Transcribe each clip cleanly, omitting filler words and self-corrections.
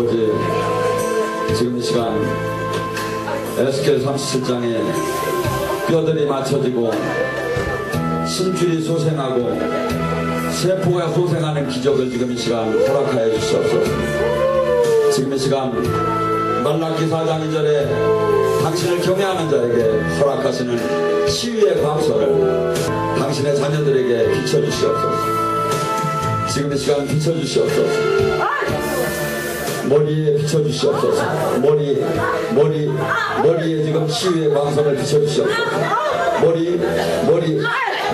아버지, 지금 이 시간 에스겔 37장에 뼈들이 맞춰지고 신줄이 소생하고 세포가 소생하는 기적을 지금 이 시간 허락하여 주시옵소서. 지금 이 시간 말라기 4장 2절에 당신을 경외하는 자에게 허락하시는 치유의 광선을 당신의 자녀들에게 비춰주시옵소서. 지금 이 시간 비춰주시옵소서. 머리에 비춰주시옵소서. 머리에 지금 치유의 광선을 비춰주시옵소서.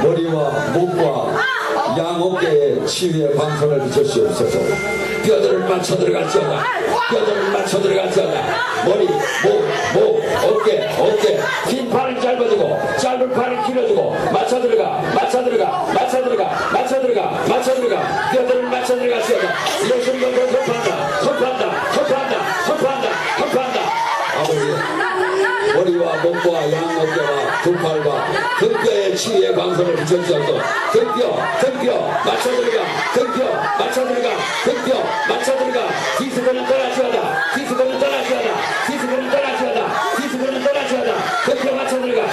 머리와 목과 양 어깨에 치유의 광선을 비춰주시옵소서. 뼈들을 맞춰 들어갈지어다. 뼈들을 맞춰 들어갈지어다. 머리, 목, 어깨, 긴 팔을 짧아주고 짧은 팔을 길어주고 맞춰 들어가. 뼈들을 맞춰 들어갈지어다. 예수님 이름으로 선포한다. 아버지, 머리와 목과 양 어깨와 두 팔과 등뼈에 치유의 광선을 비춰주셔서 등뼈 맞춰 들어가. 디스코는 떠나시어다. 등뼈 맞춰 들어가.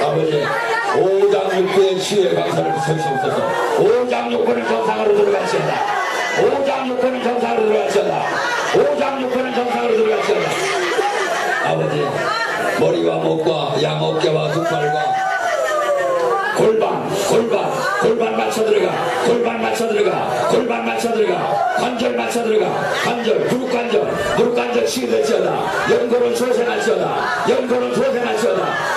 아버지, 5장 6부의 치유의 광선을 비춰주옵소서. 5장 6부는 정상으로 들어가시어다. 5장 6부는 정상으로 들어가시어다. 아버지, 머리와 목과 양 어깨와 두 팔과 골반 맞춰 들어가. 관절 맞춰 들어가. 무릎 관절 치유될지어다. 연골은 소생할지어다.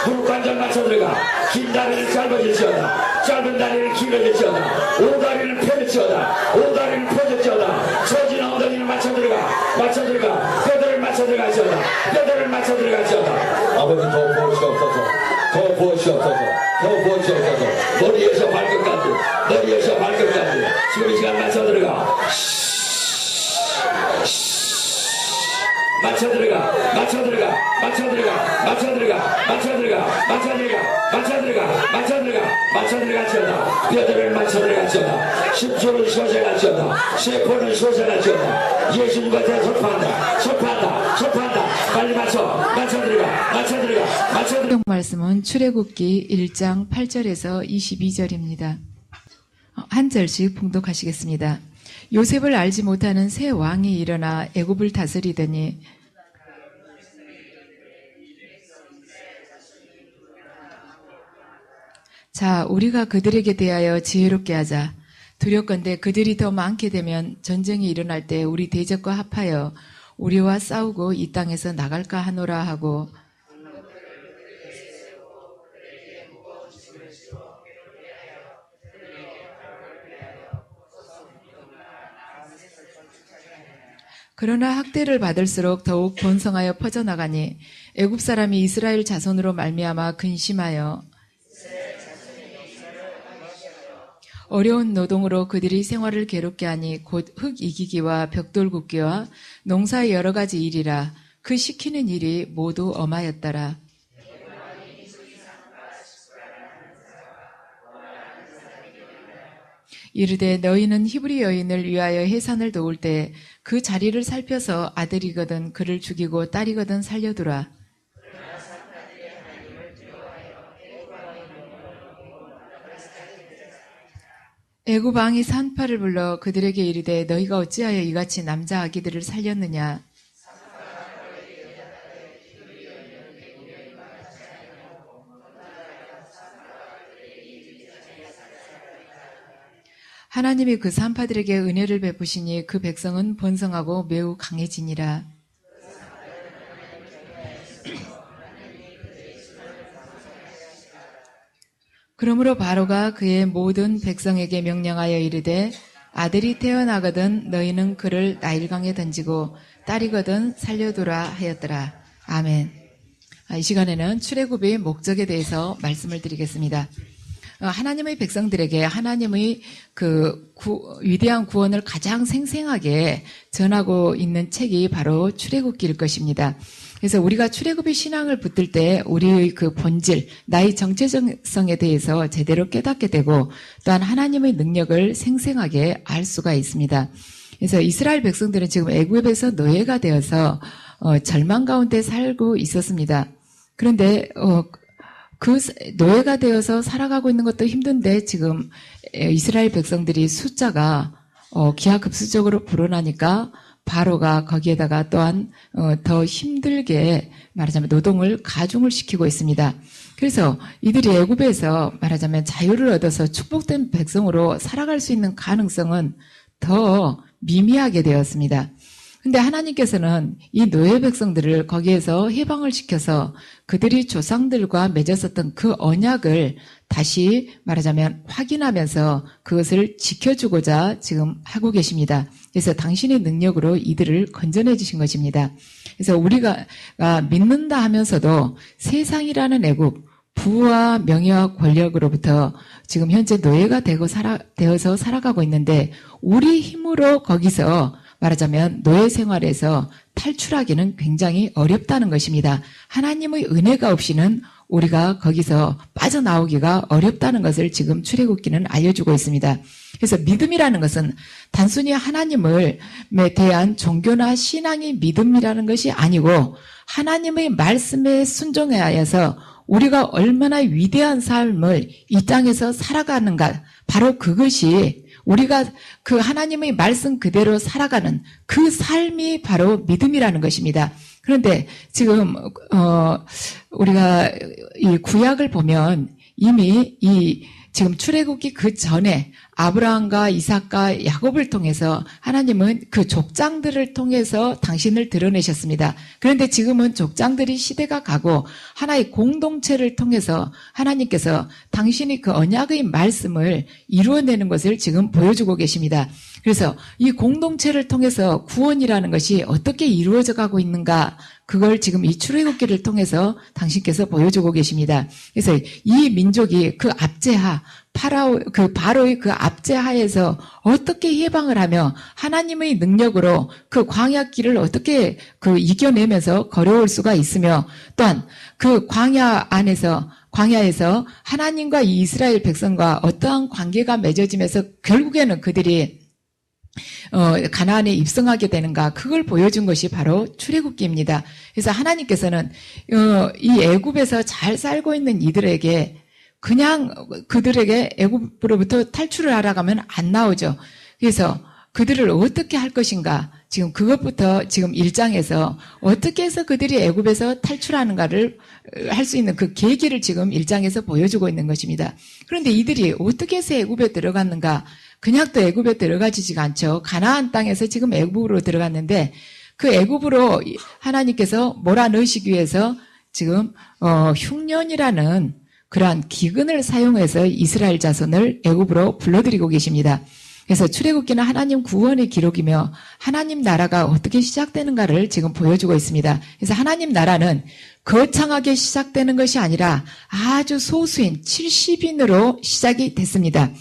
무릎 관절 맞춰 들어가. 긴 다리는 짧아질지어다. 짧은 다리는 길어질지어다. 오다리는 펴질지어다. 처진 엉덩이를 맞춰 들어가. 뼈들을 맞춰 들어갈지어다. 아버지, 더 부으시옵소서. 머리에서 발끝까지 지금 이 시간 맞춰 들어가. 맞춰 들어갈지어다. 뼈들을 맞춰 들어갈지어다. 심줄은 소생할지어다. 세포는 소생할지어다. 예수님과 대해 선포한다. 빨리 맞춰 들어가. 말씀은 출애굽기 1장 8절에서 22절입니다. 한 절씩 봉독하시겠습니다. 요셉을 알지 못하는 새 왕이 일어나 애굽을 다스리더니 자, 우리가 그들에게 대하여 지혜롭게 하자. 두렵건대 그들이 더 많게 되면 전쟁이 일어날 때 우리 대적과 합하여 우리와 싸우고 이 땅에서 나갈까 하노라 하고 그러나 학대를 받을수록 더욱 번성하여 퍼져나가니 애굽 사람이 이스라엘 자손으로 말미암아 근심하여 어려운 노동으로 그들이 생활을 괴롭게 하니 곧 흙 이기기와 벽돌 굽기와 농사의 여러 가지 일이라. 그 시키는 일이 모두 엄하였더라. 이르되 너희는 히브리 여인을 위하여 해산을 도울 때 그 자리를 살펴서 아들이거든 그를 죽이고 딸이거든 살려두라. 애굽 왕이 산파를 불러 그들에게 이르되 너희가 어찌하여 이같이 남자 아기들을 살렸느냐. 하나님이 그 산파들에게 은혜를 베푸시니 그 백성은 번성하고 매우 강해지니라. 그러므로 바로가 그의 모든 백성에게 명령하여 이르되 아들이 태어나거든 너희는 그를 나일강에 던지고 딸이거든 살려두라 하였더라. 아멘. 이 시간에는 출애굽의 목적에 대해서 말씀을 드리겠습니다. 하나님의 백성들에게 하나님의 그 위대한 구원을 가장 생생하게 전하고 있는 책이 바로 출애굽기일 것입니다. 그래서 우리가 출애굽의 신앙을 붙들 때 우리의 그 본질, 나의 정체성에 대해서 제대로 깨닫게 되고 또한 하나님의 능력을 생생하게 알 수가 있습니다. 그래서 이스라엘 백성들은 지금 애굽에서 노예가 되어서 절망 가운데 살고 있었습니다. 그런데 그 노예가 되어서 살아가고 있는 것도 힘든데 지금 이스라엘 백성들이 숫자가 기하급수적으로 불어나니까 바로가 거기에다가 또한 더 힘들게 말하자면 노동을 가중을 시키고 있습니다. 그래서 이들이 애굽에서 말하자면 자유를 얻어서 축복된 백성으로 살아갈 수 있는 가능성은 더 미미하게 되었습니다. 근데 하나님께서는 이 노예 백성들을 거기에서 해방을 시켜서 그들이 조상들과 맺었었던 그 언약을 다시 말하자면 확인하면서 그것을 지켜주고자 지금 하고 계십니다. 그래서 당신의 능력으로 이들을 건져내 주신 것입니다. 그래서 우리가 믿는다 하면서도 세상이라는 애굽, 부와 명예와 권력으로부터 지금 현재 노예가 되어서 살아가고 있는데 우리 힘으로 거기서 말하자면 노예 생활에서 탈출하기는 굉장히 어렵다는 것입니다. 하나님의 은혜가 없이는 우리가 거기서 빠져나오기가 어렵다는 것을 지금 출애굽기는 알려주고 있습니다. 그래서 믿음이라는 것은 단순히 하나님에 대한 종교나 신앙의 믿음이라는 것이 아니고 하나님의 말씀에 순종하여서 우리가 얼마나 위대한 삶을 이 땅에서 살아가는가, 바로 그것이 우리가 그 하나님의 말씀 그대로 살아가는 그 삶이 바로 믿음이라는 것입니다. 그런데 지금 우리가 이 구약을 보면 이미 이 지금 출애굽기 그 전에 아브라함과 이삭과 야곱을 통해서 하나님은 그 족장들을 통해서 당신을 드러내셨습니다. 그런데 지금은 족장들이 시대가 가고 하나의 공동체를 통해서 하나님께서 당신이 그 언약의 말씀을 이루어내는 것을 지금 보여주고 계십니다. 그래서 이 공동체를 통해서 구원이라는 것이 어떻게 이루어져 가고 있는가, 그걸 지금 이 출애굽기를 통해서 당신께서 보여주고 계십니다. 그래서 이 민족이 그 압제하, 바로의 그 압제하에서 어떻게 해방을 하며 하나님의 능력으로 그 광야길을 어떻게 이겨내면서 걸어올 수가 있으며, 또한 그 광야에서 하나님과 이 이스라엘 백성과 어떠한 관계가 맺어지면서 결국에는 그들이 가나안에 입성하게 되는가, 그걸 보여준 것이 바로 출애굽기입니다. 그래서 하나님께서는 이 애굽에서 잘 살고 있는 이들에게 그냥 그들에게 애굽으로부터 탈출을 하라고 하면 안 나오죠. 그래서 그들을 어떻게 할 것인가, 지금 그것부터 지금 1장에서 어떻게 해서 그들이 애굽에서 탈출하는가를 할 수 있는 그 계기를 지금 1장에서 보여주고 있는 것입니다. 그런데 이들이 어떻게 해서 애굽에 들어갔는가, 그냥 또 애굽에 들어가지지가 않죠. 가나안 땅에서 지금 애굽으로 들어갔는데 그 애굽으로 하나님께서 몰아넣으시기 위해서 지금 흉년이라는 그러한 기근을 사용해서 이스라엘 자손을 애굽으로 불러들이고 계십니다. 그래서 출애굽기는 하나님 구원의 기록이며 하나님 나라가 어떻게 시작되는가를 지금 보여주고 있습니다. 그래서 하나님 나라는 거창하게 시작되는 것이 아니라 아주 소수인 70인으로 시작이 됐습니다.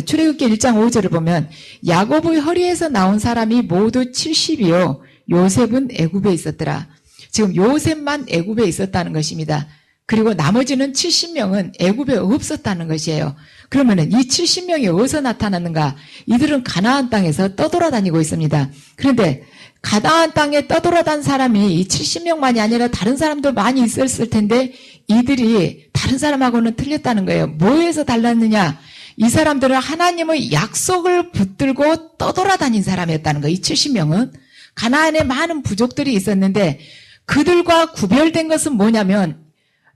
출애굽기 1장 5절을 보면 야곱의 허리에서 나온 사람이 모두 70이요 요셉은 애굽에 있었더라. 지금 요셉만 애굽에 있었다는 것입니다. 그리고 나머지는 70명은 애굽에 없었다는 것이에요. 그러면은 이 70명이 어디서 나타났는가? 이들은 가나안 땅에서 떠돌아다니고 있습니다. 그런데 가나안 땅에 떠돌아다닌 사람이 이 70명만이 아니라 다른 사람도 많이 있었을 텐데 이들이 다른 사람하고는 틀렸다는 거예요. 뭐에서 달랐느냐? 이 사람들은 하나님의 약속을 붙들고 떠돌아다닌 사람이었다는 거예요. 이 70명은 가나안에 많은 부족들이 있었는데 그들과 구별된 것은 뭐냐면,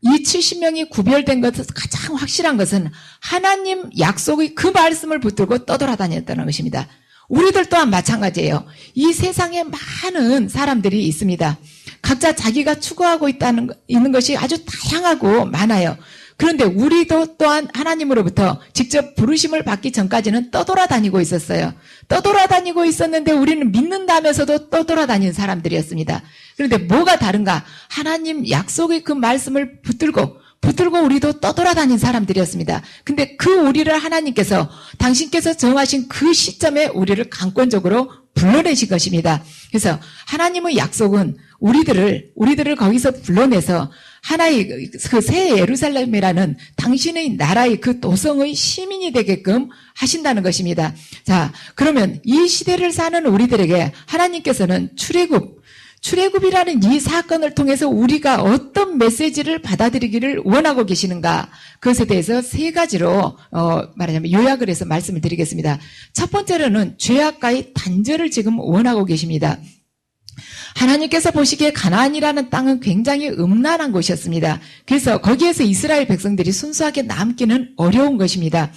이 70명이 구별된 것은 가장 확실한 것은 하나님 약속의 그 말씀을 붙들고 떠돌아다녔다는 것입니다. 우리들 또한 마찬가지예요. 이 세상에 많은 사람들이 있습니다. 각자 자기가 추구하고 있는 것이 아주 다양하고 많아요. 그런데 우리도 또한 하나님으로부터 직접 부르심을 받기 전까지는 떠돌아다니고 있었어요. 떠돌아다니고 있었는데 우리는 믿는다면서도 떠돌아다니는 사람들이었습니다. 그런데 뭐가 다른가? 하나님 약속의 그 말씀을 붙들고 우리도 떠돌아다닌 사람들이었습니다. 근데 그 우리를 하나님께서 당신께서 정하신 그 시점에 우리를 강권적으로 불러내신 것입니다. 그래서 하나님의 약속은 우리들을 거기서 불러내서 하나의 그 새 예루살렘이라는 당신의 나라의 그 도성의 시민이 되게끔 하신다는 것입니다. 자, 그러면 이 시대를 사는 우리들에게 하나님께서는 출애굽이라는 이 사건을 통해서 우리가 어떤 메시지를 받아들이기를 원하고 계시는가? 그것에 대해서 세 가지로 말하자면 요약을 해서 말씀을 드리겠습니다. 첫 번째로는 죄악과의 단절을 지금 원하고 계십니다. 하나님께서 보시기에 가나안이라는 땅은 굉장히 음란한 곳이었습니다. 그래서 거기에서 이스라엘 백성들이 순수하게 남기는 어려운 것입니다.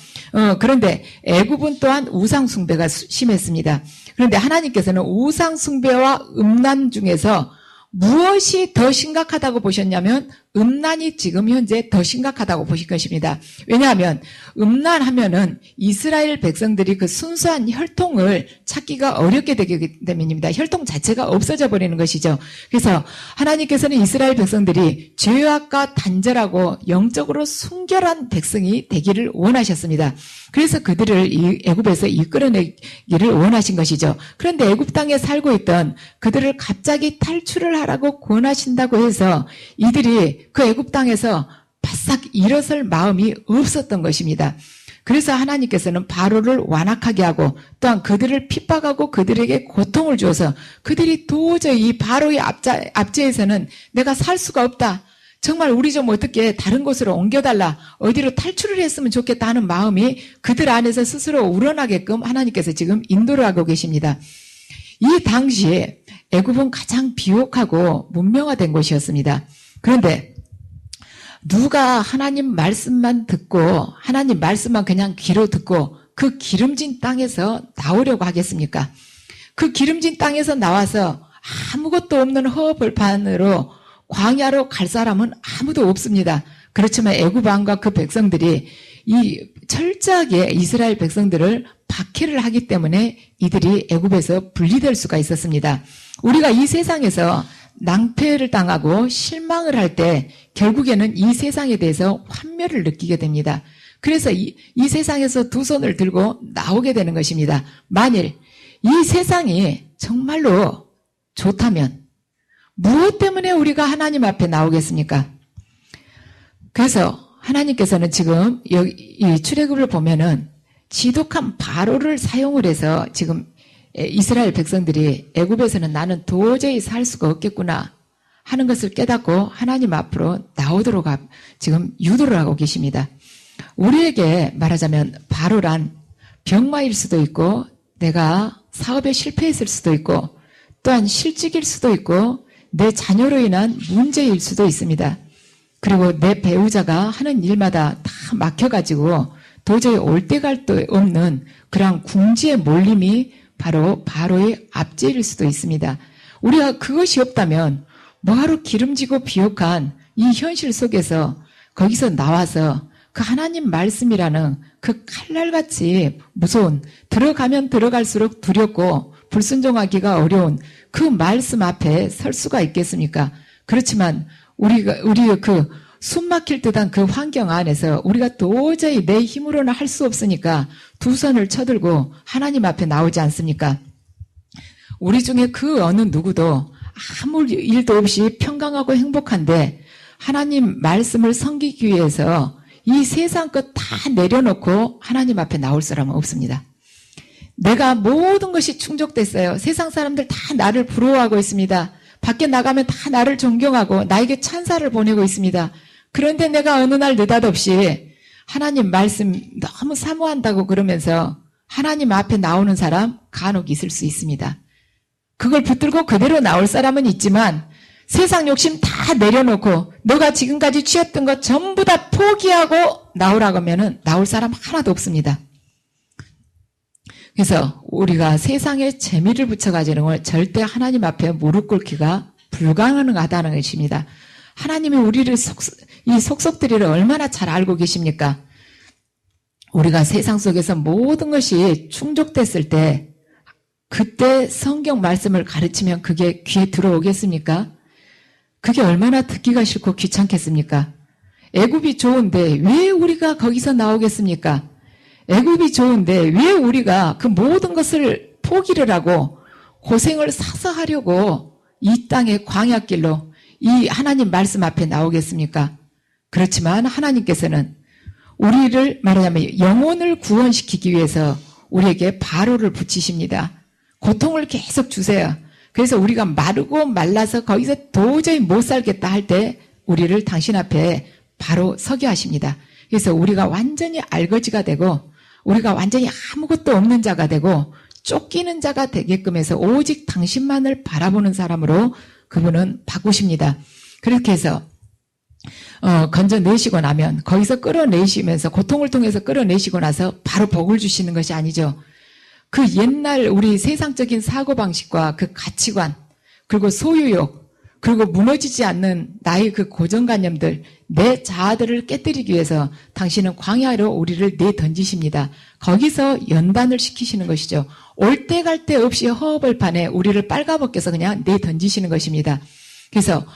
그런데 애굽은 또한 우상 숭배가 심했습니다. 그런데 하나님께서는 우상 숭배와 음란 중에서 무엇이 더 심각하다고 보셨냐면 음란이 지금 현재 더 심각하다고 보실 것입니다. 왜냐하면 음란하면은 이스라엘 백성들이 그 순수한 혈통을 찾기가 어렵게 되기 때문입니다. 혈통 자체가 없어져 버리는 것이죠. 그래서 하나님께서는 이스라엘 백성들이 죄악과 단절하고 영적으로 순결한 백성이 되기를 원하셨습니다. 그래서 그들을 이 애굽에서 이끌어내기를 원하신 것이죠. 그런데 애굽 땅에 살고 있던 그들을 갑자기 탈출을 하라고 권하신다고 해서 이들이 그 애굽 땅에서 바싹 일어설 마음이 없었던 것입니다. 그래서 하나님께서는 바로를 완악하게 하고 또한 그들을 핍박하고 그들에게 고통을 주어서 그들이 도저히 이 바로의 압제에서는 내가 살 수가 없다. 정말 우리 좀 어떻게 다른 곳으로 옮겨달라. 어디로 탈출을 했으면 좋겠다 하는 마음이 그들 안에서 스스로 우러나게끔 하나님께서 지금 인도를 하고 계십니다. 이 당시에 애굽은 가장 비옥하고 문명화된 곳이었습니다. 그런데 누가 하나님 말씀만 듣고 하나님 말씀만 그냥 귀로 듣고 그 기름진 땅에서 나오려고 하겠습니까? 그 기름진 땅에서 나와서 아무것도 없는 허벌판으로 광야로 갈 사람은 아무도 없습니다. 그렇지만 애굽 왕과 그 백성들이 이 철저하게 이스라엘 백성들을 박해를 하기 때문에 이들이 애굽에서 분리될 수가 있었습니다. 우리가 이 세상에서 낭패를 당하고 실망을 할 때 결국에는 이 세상에 대해서 환멸을 느끼게 됩니다. 그래서 이 세상에서 두 손을 들고 나오게 되는 것입니다. 만일 이 세상이 정말로 좋다면 무엇 때문에 우리가 하나님 앞에 나오겠습니까? 그래서 하나님께서는 지금 이 출애굽을 보면은 지독한 바로를 사용을 해서 지금 이스라엘 백성들이 애굽에서는 나는 도저히 살 수가 없겠구나 하는 것을 깨닫고 하나님 앞으로 나오도록 지금 유도를 하고 계십니다. 우리에게 말하자면 바로란 병마일 수도 있고 내가 사업에 실패했을 수도 있고 또한 실직일 수도 있고 내 자녀로 인한 문제일 수도 있습니다. 그리고 내 배우자가 하는 일마다 다 막혀가지고 도저히 올 데 갈 데 없는 그러한 궁지의 몰림이 바로 바로의 압제일 수도 있습니다. 우리가 그것이 없다면 뭐하러 기름지고 비옥한 이 현실 속에서 거기서 나와서 그 하나님 말씀이라는 그 칼날같이 무서운 들어가면 들어갈수록 두렵고 불순종하기가 어려운 그 말씀 앞에 설 수가 있겠습니까? 그렇지만 우리가 그 숨막힐 듯한 그 환경 안에서 우리가 도저히 내 힘으로는 할 수 없으니까 두 손을 쳐들고 하나님 앞에 나오지 않습니까? 우리 중에 그 어느 누구도 아무 일도 없이 평강하고 행복한데 하나님 말씀을 섬기기 위해서 이 세상 것 다 내려놓고 하나님 앞에 나올 사람은 없습니다. 내가 모든 것이 충족됐어요. 세상 사람들 다 나를 부러워하고 있습니다. 밖에 나가면 다 나를 존경하고 나에게 찬사를 보내고 있습니다. 그런데 내가 어느 날 느닷없이 하나님 말씀 너무 사모한다고 그러면서 하나님 앞에 나오는 사람 간혹 있을 수 있습니다. 그걸 붙들고 그대로 나올 사람은 있지만 세상 욕심 다 내려놓고 너가 지금까지 취했던 것 전부 다 포기하고 나오라고 하면은 나올 사람 하나도 없습니다. 그래서 우리가 세상에 재미를 붙여가지는 걸 절대 하나님 앞에 무릎 꿇기가 불가능하다는 것입니다. 하나님이 우리를 이 속속들이를 얼마나 잘 알고 계십니까? 우리가 세상 속에서 모든 것이 충족됐을 때 그때 성경 말씀을 가르치면 그게 귀에 들어오겠습니까? 그게 얼마나 듣기가 싫고 귀찮겠습니까? 애굽이 좋은데 왜 우리가 거기서 나오겠습니까? 애굽이 좋은데 왜 우리가 그 모든 것을 포기를 하고 고생을 사서 하려고 이 땅의 광야길로 이 하나님 말씀 앞에 나오겠습니까? 그렇지만 하나님께서는 우리를 말하자면 영혼을 구원시키기 위해서 우리에게 바로를 붙이십니다. 고통을 계속 주세요. 그래서 우리가 마르고 말라서 거기서 도저히 못 살겠다 할 때 우리를 당신 앞에 바로 서게 하십니다. 그래서 우리가 완전히 알거지가 되고 우리가 완전히 아무것도 없는 자가 되고 쫓기는 자가 되게끔 해서 오직 당신만을 바라보는 사람으로 그분은 바꾸십니다. 그렇게 해서 건져내시고 나면 거기서 끌어내시면서 고통을 통해서 끌어내시고 나서 바로 복을 주시는 것이 아니죠. 그 옛날 우리 세상적인 사고방식과 그 가치관 그리고 소유욕 그리고 무너지지 않는 나의 그 고정관념들 내 자아들을 깨뜨리기 위해서 당신은 광야로 우리를 내던지십니다. 거기서 연단을 시키시는 것이죠. 올 때 갈 데 없이 허허벌판에 우리를 빨가벗겨서 그냥 내던지시는 것입니다. 그래서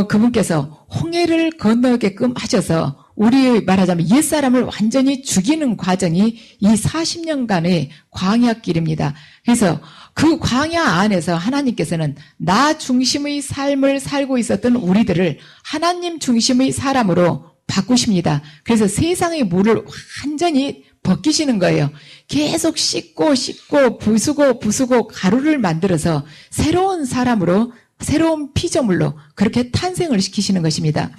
그분께서 홍해를 건너게끔 하셔서 우리 말하자면 옛사람을 완전히 죽이는 과정이 이 40년간의 광야길입니다. 그래서 그 광야 안에서 하나님께서는 나 중심의 삶을 살고 있었던 우리들을 하나님 중심의 사람으로 바꾸십니다. 그래서 세상의 물을 완전히 벗기시는 거예요. 계속 씻고 부수고 가루를 만들어서 새로운 사람으로 새로운 피조물로 그렇게 탄생을 시키시는 것입니다.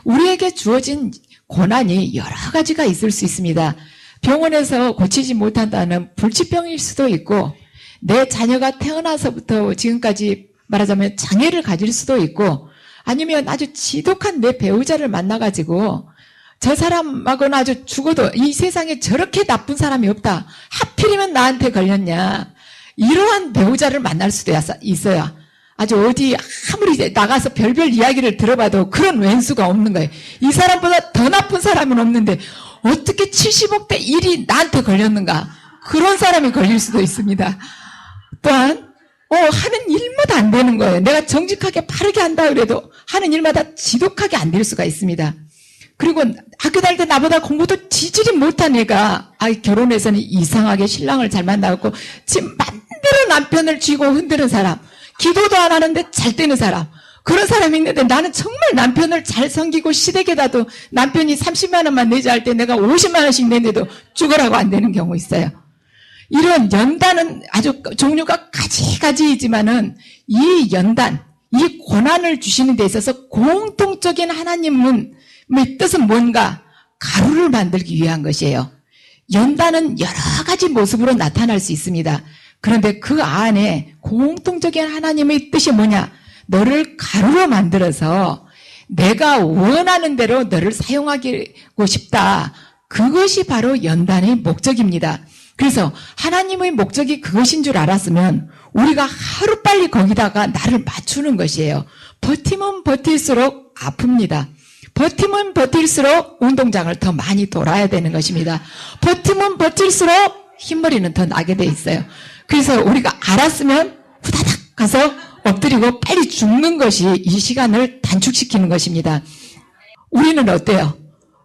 우리에게 주어진 고난이 여러 가지가 있을 수 있습니다. 병원에서 고치지 못한다는 불치병일 수도 있고 내 자녀가 태어나서부터 지금까지 말하자면 장애를 가질 수도 있고 아니면 아주 지독한 내 배우자를 만나가지고 저 사람하고는 아주 죽어도 이 세상에 저렇게 나쁜 사람이 없다. 하필이면 나한테 걸렸냐. 이러한 배우자를 만날 수도 있어요. 아주 어디 아무리 나가서 별별 이야기를 들어봐도 그런 왼수가 없는 거예요. 이 사람보다 더 나쁜 사람은 없는데 어떻게 70억 대 1이 나한테 걸렸는가. 그런 사람이 걸릴 수도 있습니다. 또한 하는 일마다 안 되는 거예요. 내가 정직하게 바르게 한다 그래도 하는 일마다 지독하게 안 될 수가 있습니다. 그리고 학교 다닐 때 나보다 공부도 지질이 못한 애가 결혼해서는 이상하게 신랑을 잘 만나고 지금 맘대로 남편을 쥐고 흔드는 사람, 기도도 안 하는데 잘 되는 사람, 그런 사람이 있는데 나는 정말 남편을 잘 섬기고 시댁에다도 남편이 30만 원만 내자 할 때 내가 50만 원씩 내는데도 죽으라고 안 되는 경우 있어요. 이런 연단은 아주 종류가 가지가지이지만은 이 연단, 이 고난을 주시는 데 있어서 공통적인 하나님의 뜻은 뭔가? 가루를 만들기 위한 것이에요. 연단은 여러 가지 모습으로 나타날 수 있습니다. 그런데 그 안에 공통적인 하나님의 뜻이 뭐냐? 너를 가루로 만들어서 내가 원하는 대로 너를 사용하고 싶다. 그것이 바로 연단의 목적입니다. 그래서 하나님의 목적이 그것인 줄 알았으면 우리가 하루빨리 거기다가 나를 맞추는 것이에요. 버티면 버틸수록 아픕니다. 버티면 버틸수록 운동장을 더 많이 돌아야 되는 것입니다. 버티면 버틸수록 흰머리는 더 나게 돼 있어요. 그래서 우리가 알았으면 후다닥 가서 엎드리고 빨리 죽는 것이 이 시간을 단축시키는 것입니다. 우리는 어때요?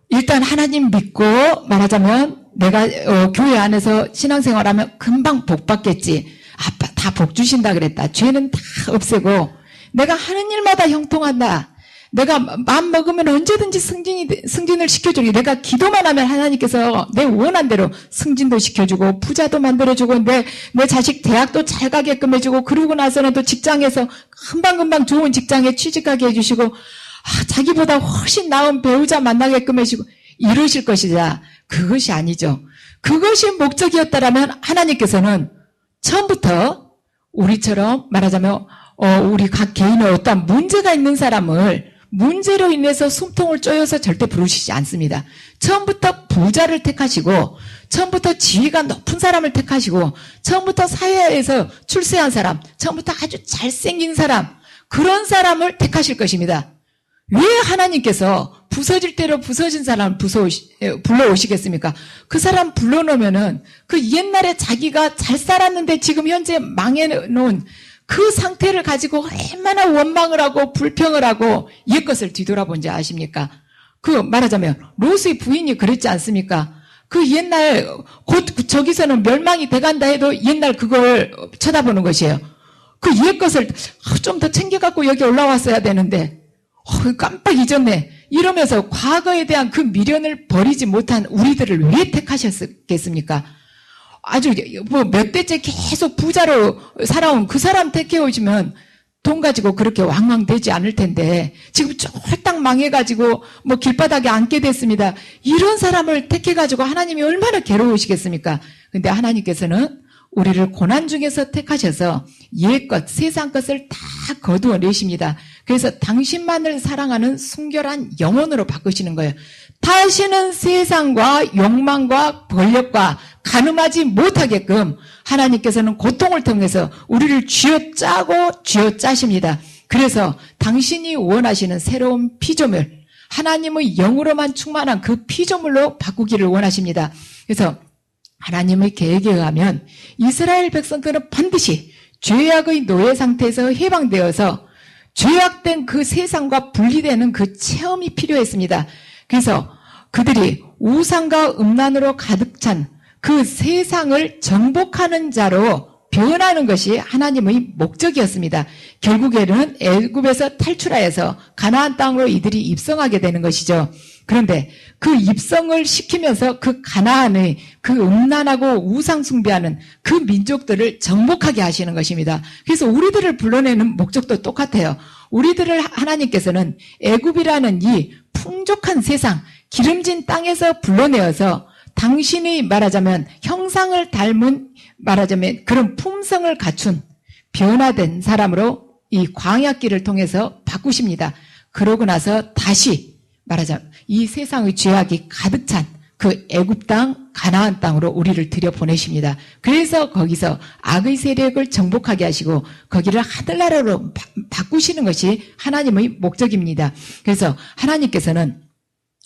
일단 하나님 믿고 말하자면 내가 교회 안에서 신앙생활하면 금방 복 받겠지. 다 복 주신다 그랬다. 죄는 다 없애고 내가 하는 일마다 형통한다. 내가 마음 먹으면 언제든지 승진을 시켜주고 내가 기도만 하면 하나님께서 내 원한 대로 승진도 시켜주고 부자도 만들어주고 내 자식 대학도 잘 가게끔 해주고 그러고 나서는 또 직장에서 금방금방 좋은 직장에 취직하게 해주시고 자기보다 훨씬 나은 배우자 만나게끔 해주고 이러실 것이자 그것이 아니죠. 그것이 목적이었다라면 하나님께서는 처음부터 우리처럼 말하자면 우리 각 개인의 어떤 문제가 있는 사람을 문제로 인해서 숨통을 쪼여서 절대 부르시지 않습니다. 처음부터 부자를 택하시고 처음부터 지위가 높은 사람을 택하시고 처음부터 사회에서 출세한 사람, 처음부터 아주 잘생긴 사람, 그런 사람을 택하실 것입니다. 왜 하나님께서 부서질 대로 부서진 사람을 불러오시겠습니까? 그 사람 불러놓으면은 그 옛날에 자기가 잘 살았는데 지금 현재 망해놓은 그 상태를 가지고 얼마나 원망을 하고 불평을 하고 옛것을 뒤돌아본지 아십니까? 그 말하자면 롯의 부인이 그랬지 않습니까? 그 옛날 곧 저기서는 멸망이 돼간다 해도 옛날 그걸 쳐다보는 것이에요. 그 옛것을 좀 더 챙겨갖고 여기 올라왔어야 되는데 깜빡 잊었네. 이러면서 과거에 대한 그 미련을 버리지 못한 우리들을 왜 택하셨겠습니까? 아주 몇 대째 계속 부자로 살아온 그 사람 택해오시면 돈 가지고 그렇게 왕왕되지 않을 텐데 지금 쫄딱 망해가지고 길바닥에 앉게 됐습니다. 이런 사람을 택해가지고 하나님이 얼마나 괴로우시겠습니까? 근데 하나님께서는 우리를 고난 중에서 택하셔서 옛것, 세상 것을 다 거두어 내십니다. 그래서 당신만을 사랑하는 순결한 영혼으로 바꾸시는 거예요. 다시는 세상과 욕망과 권력과 가늠하지 못하게끔 하나님께서는 고통을 통해서 우리를 쥐어짜고 쥐어짜십니다. 그래서 당신이 원하시는 새로운 피조물, 하나님의 영으로만 충만한 그 피조물로 바꾸기를 원하십니다. 그래서 하나님의 계획에 의하면 이스라엘 백성들은 반드시 죄악의 노예 상태에서 해방되어서 죄악된 그 세상과 분리되는 그 체험이 필요했습니다. 그래서 그들이 우상과 음란으로 가득 찬 그 세상을 정복하는 자로 변하는 것이 하나님의 목적이었습니다. 결국에는 애굽에서 탈출하여서 가나안 땅으로 이들이 입성하게 되는 것이죠. 그런데 그 입성을 시키면서 그 가나안의 그 음란하고 우상 숭배하는 그 민족들을 정복하게 하시는 것입니다. 그래서 우리들을 불러내는 목적도 똑같아요. 우리들을 하나님께서는 애굽이라는 이 풍족한 세상, 기름진 땅에서 불러내어서 당신이 말하자면 형상을 닮은 말하자면 그런 품성을 갖춘 변화된 사람으로 이 광야길을 통해서 바꾸십니다. 그러고 나서 다시 말하자면 이 세상의 죄악이 가득 찬 그 애굽 땅, 가나안 땅으로 우리를 들여보내십니다. 그래서 거기서 악의 세력을 정복하게 하시고 거기를 하늘나라로 바꾸시는 것이 하나님의 목적입니다. 그래서 하나님께서는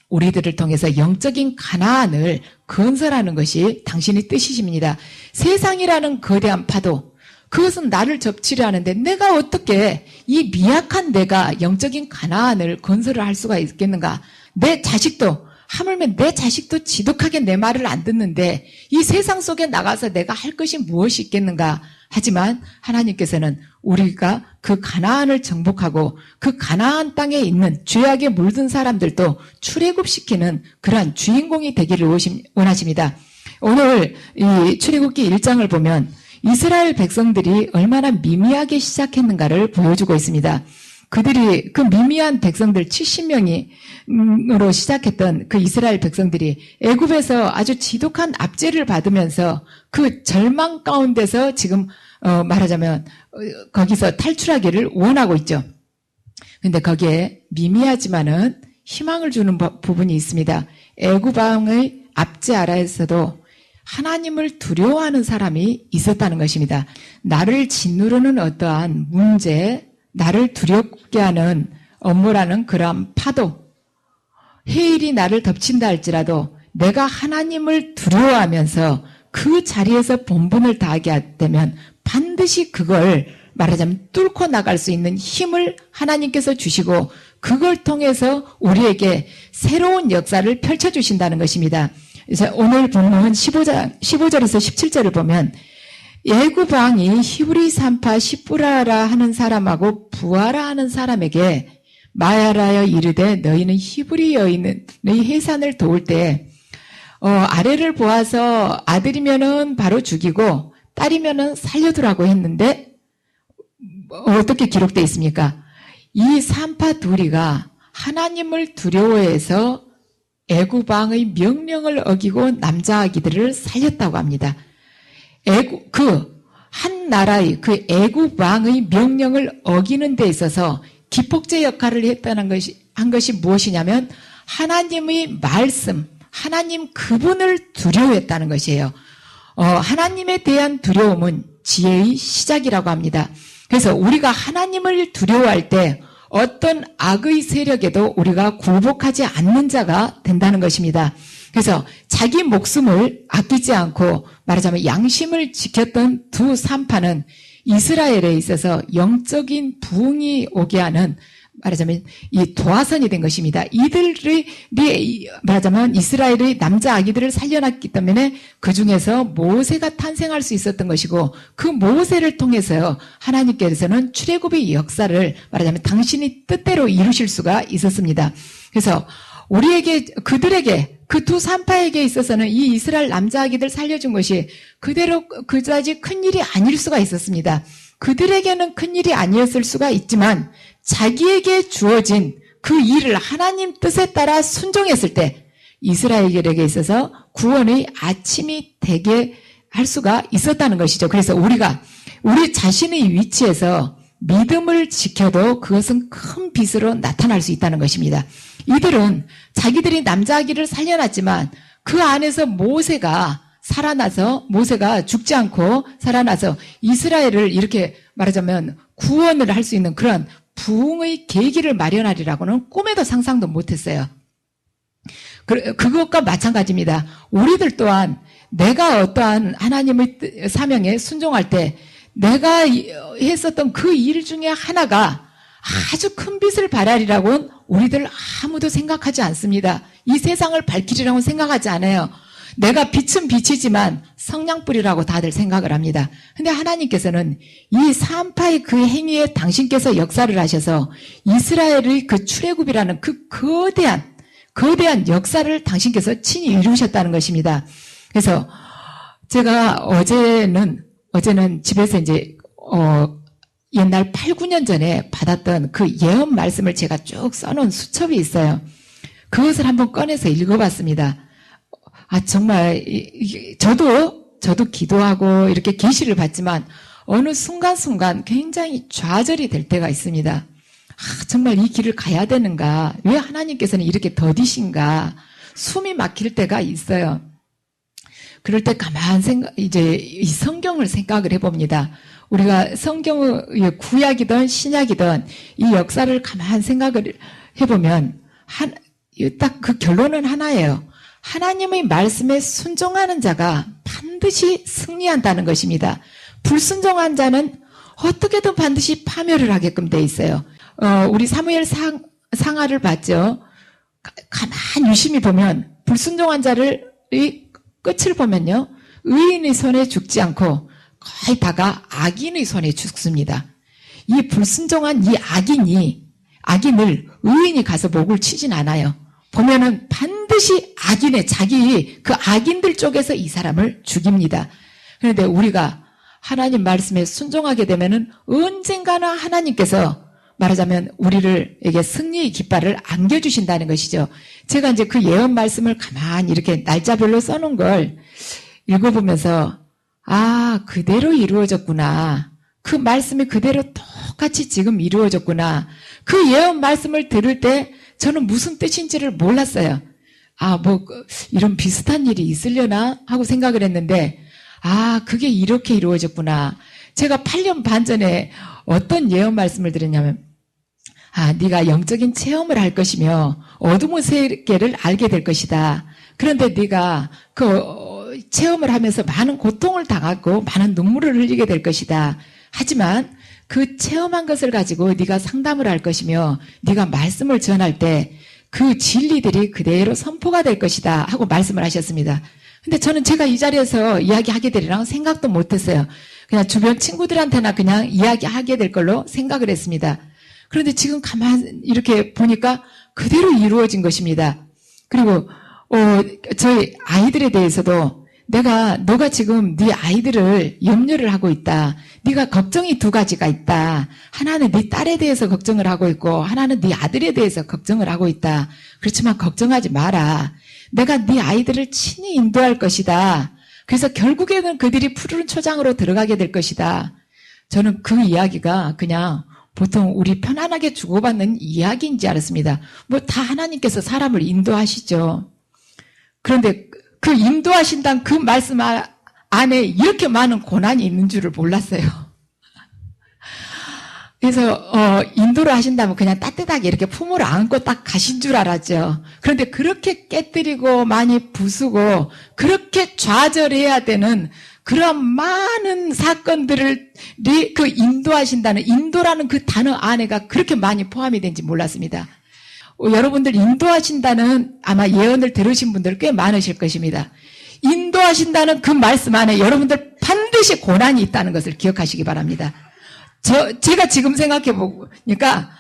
우리들을 통해서 영적인 가나안을 건설하는 것이 당신의 뜻이십니다. 세상이라는 거대한 파도, 그것은 나를 접치려 하는데 내가 어떻게 이 미약한 내가 영적인 가나안을 건설을 할 수가 있겠는가? 내 자식도 하물며 내 자식도 지독하게 내 말을 안 듣는데 이 세상 속에 나가서 내가 할 것이 무엇이 있겠는가? 하지만 하나님께서는 우리가 그 가나안을 정복하고 그 가나안 땅에 있는 죄악에 물든 사람들도 출애굽시키는 그러한 주인공이 되기를 원하십니다. 오늘 이 출애굽기 1장을 보면 이스라엘 백성들이 얼마나 미미하게 시작했는가를 보여주고 있습니다. 그들이 그 미미한 백성들 70명으로 시작했던 그 이스라엘 백성들이 애굽에서 아주 지독한 압제를 받으면서 그 절망 가운데서 지금 말하자면 거기서 탈출하기를 원하고 있죠. 근데 거기에 미미하지만은 희망을 주는 부분이 있습니다. 애굽 왕의 압제 아래에서도 하나님을 두려워하는 사람이 있었다는 것입니다. 나를 짓누르는 어떠한 문제, 나를 두렵게 하는 업무라는 그러한 파도, 해일이 나를 덮친다 할지라도 내가 하나님을 두려워하면서 그 자리에서 본분을 다하게 되면 반드시 그걸 말하자면 뚫고 나갈 수 있는 힘을 하나님께서 주시고 그걸 통해서 우리에게 새로운 역사를 펼쳐주신다는 것입니다. 그래서 오늘 본문 15절에서 17절을 보면 애굽 왕이 히브리 산파 시브라라 하는 사람하고 부하라 하는 사람에게 말하여 이르되 너희는 히브리 여인의 해산을 도울 때 아래를 보아서 아들이면은 바로 죽이고 딸이면은 살려두라고 했는데 어떻게 기록되어 있습니까? 이 산파 둘이가 하나님을 두려워해서 애굽 왕의 명령을 어기고 남자 아기들을 살렸다고 합니다. 한 나라의 그 애굽 왕의 명령을 어기는 데 있어서 기폭제 역할을 한 것이 무엇이냐면 하나님의 말씀, 하나님 그분을 두려워했다는 것이에요. 하나님에 대한 두려움은 지혜의 시작이라고 합니다. 그래서 우리가 하나님을 두려워할 때 어떤 악의 세력에도 우리가 굴복하지 않는 자가 된다는 것입니다. 그래서 자기 목숨을 아끼지 않고 말하자면 양심을 지켰던 두 산파는 이스라엘에 있어서 영적인 부흥이 오게 하는 말하자면 이 도화선이 된 것입니다. 이들의 말하자면 이스라엘의 남자 아기들을 살려놨기 때문에 그 중에서 모세가 탄생할 수 있었던 것이고 그 모세를 통해서 하나님께서는 출애굽의 역사를 말하자면 당신이 뜻대로 이루실 수가 있었습니다. 그래서 우리에게 그들에게 그 두 산파에게 있어서는 이 이스라엘 남자 아기들 살려준 것이 그대로 그다지 큰 일이 아닐 수가 있었습니다. 그들에게는 큰 일이 아니었을 수가 있지만 자기에게 주어진 그 일을 하나님 뜻에 따라 순종했을 때 이스라엘에게 있어서 구원의 아침이 되게 할 수가 있었다는 것이죠. 그래서 우리가 우리 자신의 위치에서 믿음을 지켜도 그것은 큰 빛으로 나타날 수 있다는 것입니다. 이들은 자기들이 남자아기를 살려놨지만 그 안에서 모세가 살아나서 모세가 죽지 않고 살아나서 이스라엘을 이렇게 말하자면 구원을 할 수 있는 그런 부흥의 계기를 마련하리라고는 꿈에도 상상도 못했어요. 그것과 마찬가지입니다. 우리들 또한 내가 어떠한 하나님의 사명에 순종할 때 내가 했었던 그 일 중에 하나가 아주 큰 빛을 발하리라고는 우리들 아무도 생각하지 않습니다. 이 세상을 밝히리라고는 생각하지 않아요. 내가 빛은 빛이지만 성냥불이라고 다들 생각을 합니다. 근데 하나님께서는 이 산파의 그 행위에 당신께서 역사를 하셔서 이스라엘의 그 출애굽이라는 그 거대한 역사를 당신께서 친히 이루셨다는 것입니다. 그래서 제가 어제는 집에서 이제 옛날 8, 9년 전에 받았던 그 예언 말씀을 제가 쭉 써놓은 수첩이 있어요. 그것을 한번 꺼내서 읽어봤습니다. 정말 저도 기도하고 이렇게 계시를 받지만 어느 순간순간 굉장히 좌절이 될 때가 있습니다. 정말 이 길을 가야 되는가? 왜 하나님께서는 이렇게 더디신가? 숨이 막힐 때가 있어요. 그럴 때 가만 이제 이 성경을 생각을 해봅니다. 우리가 성경의 구약이든 신약이든 이 역사를 가만 생각을 해보면 딱 그 결론은 하나예요. 하나님의 말씀에 순종하는 자가 반드시 승리한다는 것입니다. 불순종한 자는 어떻게든 반드시 파멸을 하게끔 돼 있어요. 우리 사무엘 상하를 봤죠. 가만 유심히 보면 불순종한 자를 끝을 보면요. 의인의 손에 죽지 않고 거의 다가 악인의 손에 죽습니다. 이 불순종한 이 악인을 의인이 가서 목을 치진 않아요. 보면은 반드시 자기 그 악인들 쪽에서 이 사람을 죽입니다. 그런데 우리가 하나님 말씀에 순종하게 되면은 언젠가는 하나님께서 말하자면 우리에게 승리의 깃발을 안겨주신다는 것이죠. 제가 이제 그 예언 말씀을 가만히 이렇게 날짜별로 써놓은 걸 읽어보면서 그대로 이루어졌구나. 그 말씀이 그대로 똑같이 지금 이루어졌구나. 그 예언 말씀을 들을 때 저는 무슨 뜻인지를 몰랐어요. 이런 비슷한 일이 있으려나 하고 생각을 했는데, 그게 이렇게 이루어졌구나. 제가 8년 반 전에 어떤 예언 말씀을 드렸냐면, 네가 영적인 체험을 할 것이며 어둠의 세계를 알게 될 것이다. 그런데 네가 그 체험을 하면서 많은 고통을 당하고 많은 눈물을 흘리게 될 것이다. 하지만 그 체험한 것을 가지고 네가 상담을 할 것이며 네가 말씀을 전할 때 그 진리들이 그대로 선포가 될 것이다 하고 말씀을 하셨습니다. 근데 저는 제가 이 자리에서 이야기하게 되리라고 생각도 못했어요. 그냥 주변 친구들한테나 그냥 이야기하게 될 걸로 생각을 했습니다. 그런데 지금 가만 이렇게 보니까 그대로 이루어진 것입니다. 그리고 저희 아이들에 대해서도 너가 지금 네 아이들을 염려를 하고 있다. 네가 걱정이 두 가지가 있다. 하나는 네 딸에 대해서 걱정을 하고 있고 하나는 네 아들에 대해서 걱정을 하고 있다. 그렇지만 걱정하지 마라. 내가 네 아이들을 친히 인도할 것이다. 그래서 결국에는 그들이 푸르른 초장으로 들어가게 될 것이다. 저는 그 이야기가 그냥 보통 우리 편안하게 주고받는 이야기인 줄 알았습니다. 다 하나님께서 사람을 인도하시죠. 그런데 그 인도하신다는 그 말씀 안에 이렇게 많은 고난이 있는 줄을 몰랐어요. 그래서 인도를 하신다면 그냥 따뜻하게 이렇게 품으로 안고 딱 가신 줄 알았죠. 그런데 그렇게 깨뜨리고 많이 부수고 그렇게 좌절해야 되는 그러한 많은 사건들을 그 인도하신다는, 인도라는 그 단어 안에가 그렇게 많이 포함이 된지 몰랐습니다. 여러분들 인도하신다는 아마 예언을 들으신 분들 꽤 많으실 것입니다. 인도하신다는 그 말씀 안에 여러분들 반드시 고난이 있다는 것을 기억하시기 바랍니다. 제가 지금 생각해 보니까,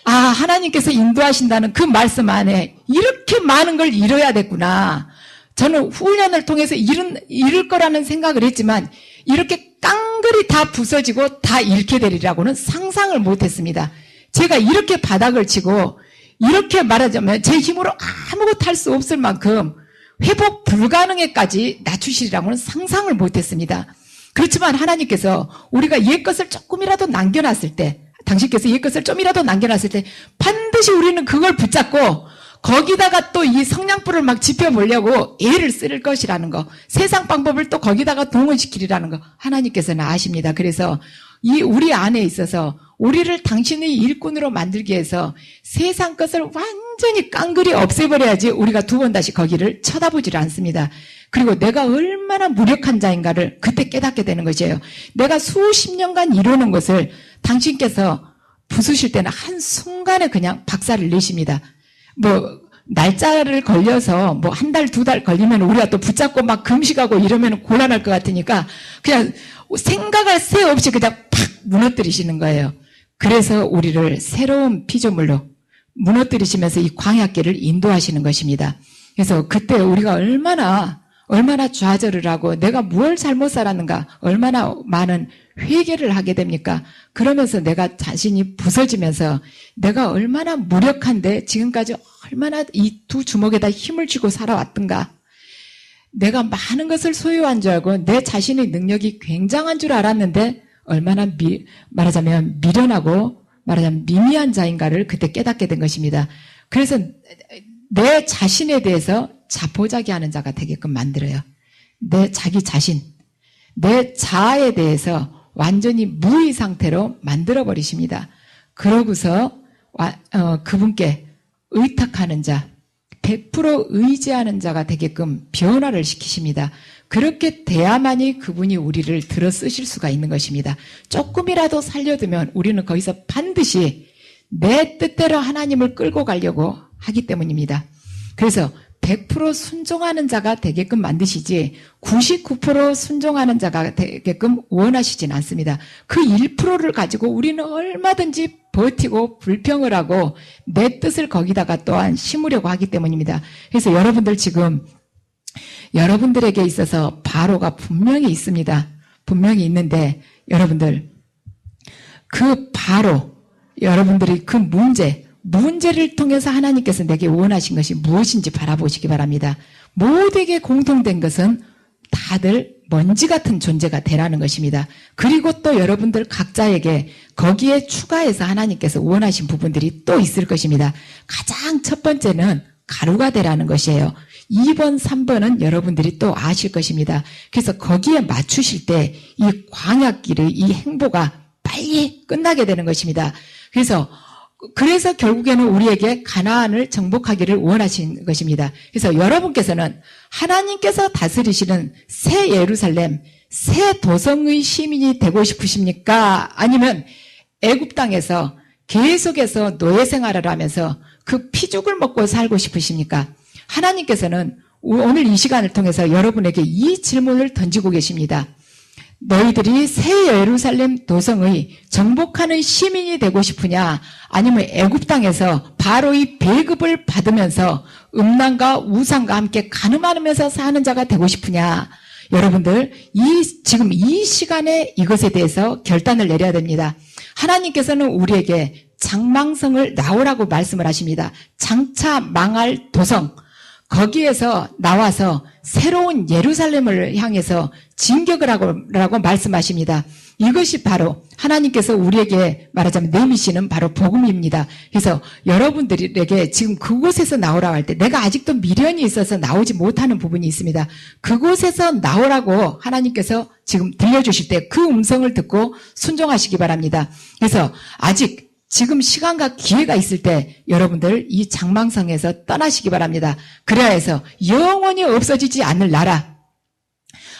하나님께서 인도하신다는 그 말씀 안에 이렇게 많은 걸 이뤄야 됐구나. 저는 훈련을 통해서 이룰 거라는 생각을 했지만, 이렇게 깡그리 다 부서지고 다 잃게 되리라고는 상상을 못 했습니다. 제가 이렇게 바닥을 치고, 이렇게 말하자면 제 힘으로 아무것도 할 수 없을 만큼 회복 불가능에까지 낮추시리라고는 상상을 못했습니다. 그렇지만 하나님께서 우리가 옛것을 조금이라도 남겨놨을 때, 당신께서 옛것을 좀이라도 남겨놨을 때 반드시 우리는 그걸 붙잡고 거기다가 또 이 성냥불을 막 지펴보려고 애를 쓸 것이라는 거, 세상 방법을 또 거기다가 동원시키리라는 거 하나님께서는 아십니다. 그래서 이 우리 안에 있어서 우리를 당신의 일꾼으로 만들기 위해서 세상 것을 완전히 깡그리 없애버려야지 우리가 두 번 다시 거기를 쳐다보질 않습니다. 그리고 내가 얼마나 무력한 자인가를 그때 깨닫게 되는 것이에요. 내가 수십 년간 이루는 것을 당신께서 부수실 때는 한순간에 그냥 박살을 내십니다. 날짜를 걸려서 한 달, 두 달 걸리면 우리가 또 붙잡고 막 금식하고 이러면 곤란할 것 같으니까 그냥 생각할 새 없이 그냥 팍 무너뜨리시는 거예요. 그래서 우리를 새로운 피조물로 무너뜨리시면서 이 광야길을 인도하시는 것입니다. 그래서 그때 우리가 얼마나 좌절을 하고 내가 뭘 잘못 살았는가, 얼마나 많은 회개를 하게 됩니까? 그러면서 내가 자신이 부서지면서 내가 얼마나 무력한데 지금까지 얼마나 이 두 주먹에다 힘을 쥐고 살아왔던가, 내가 많은 것을 소유한 줄 알고 내 자신의 능력이 굉장한 줄 알았는데 얼마나 말하자면 미련하고 말하자면 미미한 자인가를 그때 깨닫게 된 것입니다. 그래서 내 자신에 대해서 자포자기하는 자가 되게끔 만들어요. 내 자기 자신, 내 자아에 대해서 완전히 무의 상태로 만들어버리십니다. 그러고서 그분께 의탁하는 자, 100% 의지하는 자가 되게끔 변화를 시키십니다. 그렇게 돼야만이 그분이 우리를 들어 쓰실 수가 있는 것입니다. 조금이라도 살려두면 우리는 거기서 반드시 내 뜻대로 하나님을 끌고 가려고 하기 때문입니다. 그래서 100% 순종하는 자가 되게끔 만드시지 99% 순종하는 자가 되게끔 원하시진 않습니다. 그 1%를 가지고 우리는 얼마든지 버티고 불평을 하고 내 뜻을 거기다가 또한 심으려고 하기 때문입니다. 그래서 여러분들 지금 여러분들에게 있어서 바로가 분명히 있습니다. 분명히 있는데 여러분들 그 바로 여러분들이 그 문제를 통해서 하나님께서 내게 원하신 것이 무엇인지 바라보시기 바랍니다. 모두에게 공통된 것은 다들 먼지 같은 존재가 되라는 것입니다. 그리고 또 여러분들 각자에게 거기에 추가해서 하나님께서 원하신 부분들이 또 있을 것입니다. 가장 첫 번째는 가루가 되라는 것이에요. 2번, 3번은 여러분들이 또 아실 것입니다. 그래서 거기에 맞추실 때 이 광야길의 이 행보가 빨리 끝나게 되는 것입니다. 그래서 결국에는 우리에게 가나안을 정복하기를 원하신 것입니다. 그래서 여러분께서는 하나님께서 다스리시는 새 예루살렘, 새 도성의 시민이 되고 싶으십니까? 아니면 애굽 땅에서 계속해서 노예 생활을 하면서 그 피죽을 먹고 살고 싶으십니까? 하나님께서는 오늘 이 시간을 통해서 여러분에게 이 질문을 던지고 계십니다. 너희들이 새 예루살렘 도성의 정복하는 시민이 되고 싶으냐? 아니면 애굽 땅에서 바로의 배급을 받으면서 음란과 우상과 함께 가늠하면서 사는 자가 되고 싶으냐? 여러분들 지금 이 시간에 이것에 대해서 결단을 내려야 됩니다. 하나님께서는 우리에게 장망성을 나오라고 말씀을 하십니다. 장차 망할 도성, 거기에서 나와서 새로운 예루살렘을 향해서 진격을 하라고 말씀하십니다. 이것이 바로 하나님께서 우리에게 말하자면 내미시는 바로 복음입니다. 그래서 여러분들에게 지금 그곳에서 나오라고 할 때 내가 아직도 미련이 있어서 나오지 못하는 부분이 있습니다. 그곳에서 나오라고 하나님께서 지금 들려주실 때 그 음성을 듣고 순종하시기 바랍니다. 그래서 아직 지금 시간과 기회가 있을 때 여러분들 이 장망성에서 떠나시기 바랍니다. 그래야 해서 영원히 없어지지 않을 나라,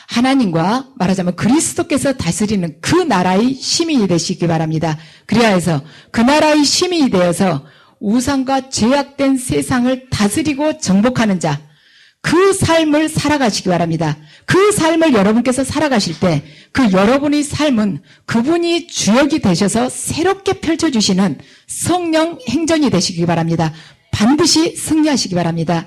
하나님과 말하자면 그리스도께서 다스리는 그 나라의 시민이 되시기 바랍니다. 그래야 해서 그 나라의 시민이 되어서 우상과 죄악된 세상을 다스리고 정복하는 자, 그 삶을 살아가시기 바랍니다. 그 삶을 여러분께서 살아가실 때 그 여러분의 삶은 그분이 주역이 되셔서 새롭게 펼쳐주시는 성령 행전이 되시기 바랍니다. 반드시 승리하시기 바랍니다.